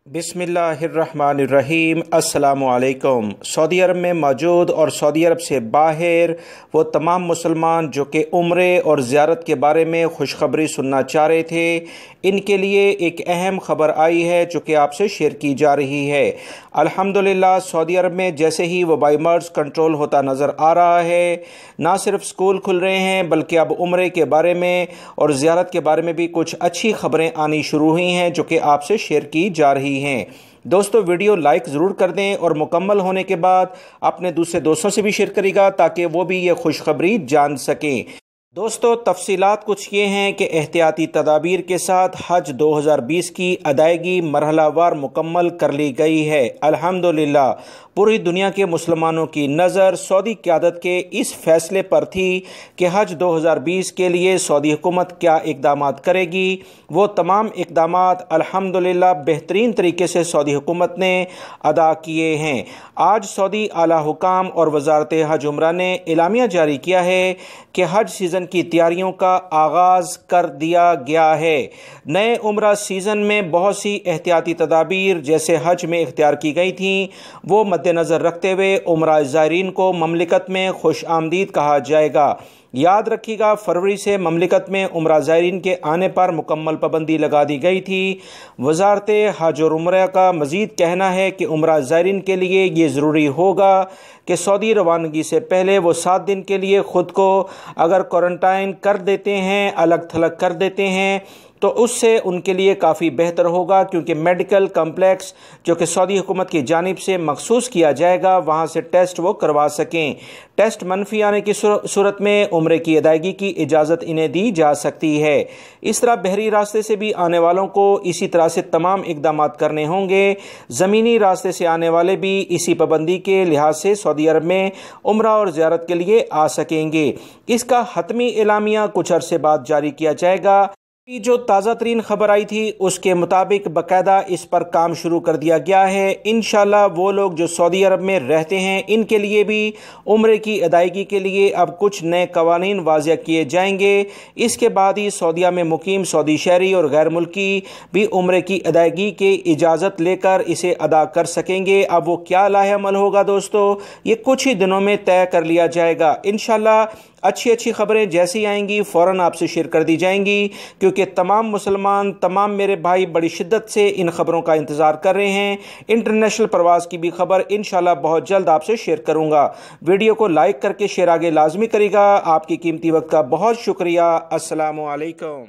بسم اللہ الرحمن الرحیم۔ السلام علیکم۔ سعودی عرب میں موجود اور سعودی عرب سے باہر وہ تمام مسلمان جو کہ عمرے اور زیارت کے بارے میں خوشخبری سننا چاہ رہے تھے، ان کے لیے ایک اہم خبر آئی ہے جو کہ آپ سے شیئر کی جا رہی ہے۔ الحمدللہ سعودی عرب میں جیسے ہی وبائی مرض کنٹرول ہوتا نظر آ رہا ہے، نہ صرف سکول کھل رہے ہیں بلکہ اب عمرے کے بارے میں اور زیارت کے بارے میں بھی کچھ اچھی خبریں آنی شروع ہوئی ہیں جو کہ آپ سے شیئر کی جا رہی ہیں۔ دوستو ویڈیو لائک ضرور کر دیں اور مکمل ہونے کے بعد اپنے دوسرے دوستوں سے بھی شیئر کرے گا تاکہ وہ بھی یہ خوشخبری جان سکیں۔ دوستو تفصیلات کچھ یہ ہیں کہ احتیاطی تدابیر کے ساتھ حج 2020 کی ادائیگی مرحلہ وار مکمل کر لی گئی ہے۔ الحمدللہ پوری دنیا کے مسلمانوں کی نظر سعودی قیادت کے اس فیصلے پر تھی کہ حج 2020 کے لیے سعودی حکومت کیا اقدامات کرے گی۔ وہ تمام اقدامات الحمدللہ بہترین طریقے سے سعودی حکومت نے ادا کیے ہیں۔ آج سعودی اعلیٰ حکام اور وزارت حج عمرہ نے اعلامیہ جاری کیا ہے کہ حج سیزن کی تیاریوں کا آغاز کر دیا گیا ہے۔ نئے عمرہ سیزن میں بہت سی احتیاطی تدابیر جیسے حج میں اختیار کی گئی تھیں، وہ مد نظر رکھتے ہوئے عمرہ زائرین کو مملکت میں خوش آمدید کہا جائے گا۔ یاد رکھیے گا فروری سے مملکت میں عمرہ زائرین کے آنے پر مکمل پابندی لگا دی گئی تھی۔ وزارت حج اور عمرہ کا مزید کہنا ہے کہ عمرہ زائرین کے لیے یہ ضروری ہوگا کہ سعودی روانگی سے پہلے وہ 7 دن کے لیے خود کو اگر کوارنٹائن کر دیتے ہیں، الگ تھلگ کر دیتے ہیں تو اس سے ان کے لیے کافی بہتر ہوگا، کیونکہ میڈیکل کمپلیکس جو کہ سعودی حکومت کی جانب سے مخصوص کیا جائے گا وہاں سے ٹیسٹ وہ کروا سکیں۔ ٹیسٹ منفی آنے کی صورت میں عمرے کی ادائیگی کی اجازت انہیں دی جا سکتی ہے۔ اس طرح بحری راستے سے بھی آنے والوں کو اسی طرح سے تمام اقدامات کرنے ہوں گے۔ زمینی راستے سے آنے والے بھی اسی پابندی کے لحاظ سے سعودی عرب میں عمرہ اور زیارت کے لیے آ سکیں گے۔ اس کا حتمی اعلامیہ کچھ عرصے بعد جاری کیا جائے گا۔ جو تازہ ترین خبر آئی تھی اس کے مطابق باقاعدہ اس پر کام شروع کر دیا گیا ہے۔ انشاءاللہ وہ لوگ جو سعودی عرب میں رہتے ہیں ان کے لیے بھی عمرے کی ادائیگی کے لیے اب کچھ نئے قوانین واضح کیے جائیں گے۔ اس کے بعد ہی سعودیہ میں مقیم سعودی شہری اور غیر ملکی بھی عمرے کی ادائیگی کی اجازت لے کر اسے ادا کر سکیں گے۔ اب وہ کیا لاہ عمل ہوگا دوستو، یہ کچھ ہی دنوں میں طے کر لیا جائے گا۔ انشاءاللہ اچھی خبریں جیسی آئیں گی فوراً آپ سے شیئر کر دی جائیں گی، کیونکہ تمام مسلمان، تمام میرے بھائی بڑی شدت سے ان خبروں کا انتظار کر رہے ہیں۔ انٹرنیشنل پرواز کی بھی خبر انشاءاللہ بہت جلد آپ سے شیئر کروں گا۔ ویڈیو کو لائک کر کے شیئر آگے لازمی کرے گا۔ آپ کی قیمتی وقت کا بہت شکریہ۔ السلام علیکم۔